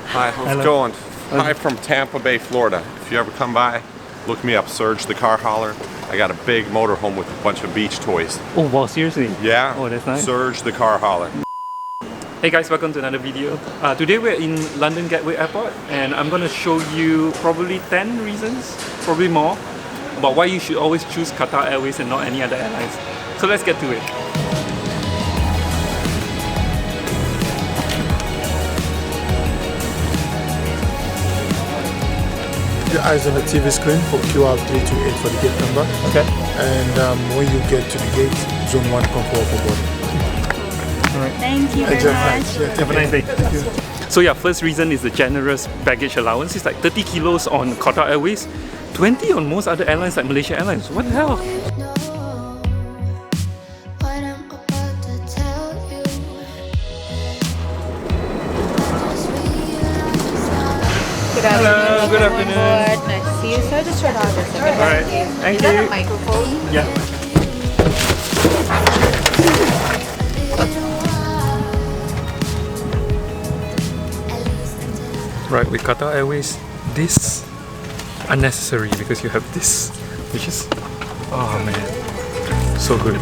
Hi, how's it going? Hi from Tampa Bay, Florida. If you ever come by, look me up, Serge the Car Hauler. I got a big motorhome with a bunch of beach toys. Oh wow, seriously? Yeah. Oh, that's nice. Serge the Car Hauler. Hey guys, welcome to another video. Today we're in London Gatwick Airport and I'm going to show you probably 10 reasons, probably more, about why you should always choose Qatar Airways and not any other airlines. So let's get to it. Your eyes on the TV screen for QR 328 for the gate number. Okay. And when you get to the gate, zone 1 come forward for boarding. Alright. Thank you very much. Have a nice day. So yeah, first reason is the generous baggage allowance. It's like 30 kilos on Qatar Airways, 20 on most other airlines like Malaysia Airlines. What the hell? Hello, good afternoon. Nice to see you, sir. Just turn on this. Okay, Alright, thank Is that you. a microphone? Yeah. Right, with Qatar Airways, this unnecessary because you have this, which is, oh man, so good.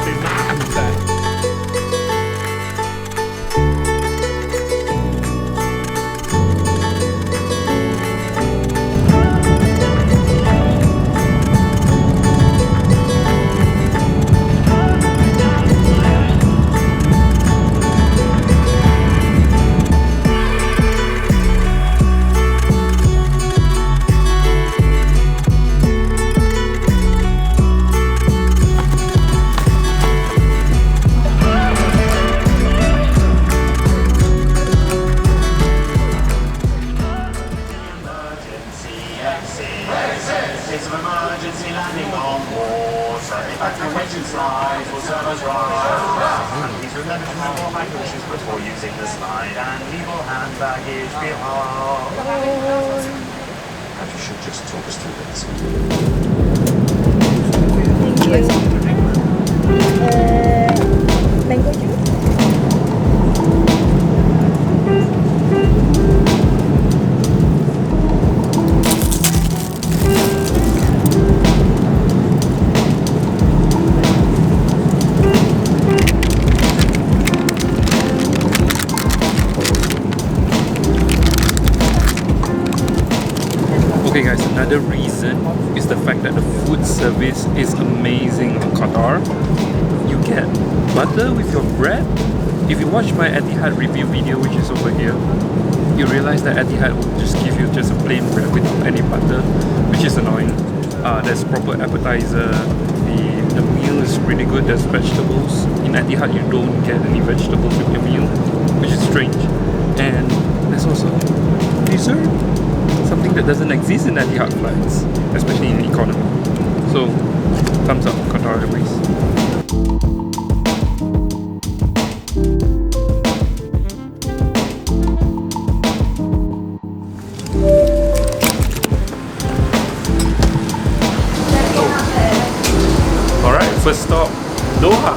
Emergency landing on board. Evacuation slides will serve as right. Please remember to have more hand cushions before using the slide and leave all hand baggage behind. And you should just talk us through this. Thank you. Mango juice? Okay guys, another reason is the fact that the food service is amazing in Qatar. You get butter with your bread. If you watch my Etihad review video, which is over here, you realize that Etihad will just give you just a plain bread without any butter, which is annoying. There's proper appetizer, the meal is really good, there's vegetables. In Etihad you don't get any vegetables with your meal, which is strange. And there's also dessert. Something that doesn't exist in Etihad flights, especially in economy. So, thumbs up, Qatar Airways. Alright, first stop, Doha.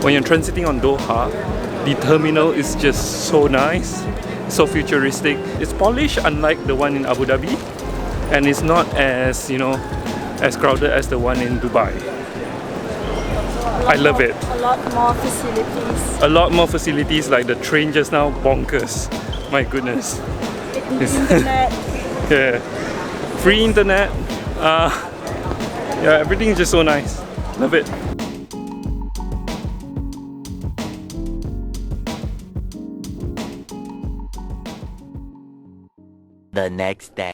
When you're transiting on Doha, the terminal is just so nice, so futuristic. It's polished, unlike the one in Abu Dhabi, and it's not as, you know, as crowded as the one in Dubai. I love it. A lot more facilities. A lot more facilities, like the train just now, bonkers. My goodness. Internet. Yeah. Free internet. Yeah, everything is just so nice. Love it. The next day.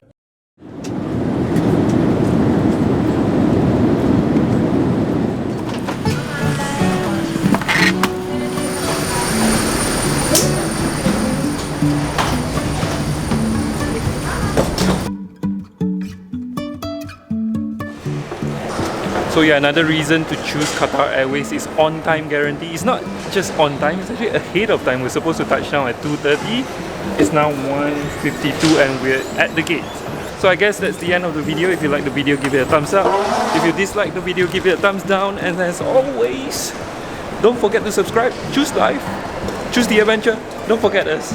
So So yeah, another reason to choose Qatar Airways is on-time guarantee. It's not just on time, it's actually ahead of time. We're supposed to touch down at 2:30. It's now 1:52 and we're at the gate. So I guess that's the end of the video. If you like the video, give it a thumbs up. If you dislike the video, give it a thumbs down. And as always, don't forget to subscribe. Choose life. Choose the adventure. Don't forget us.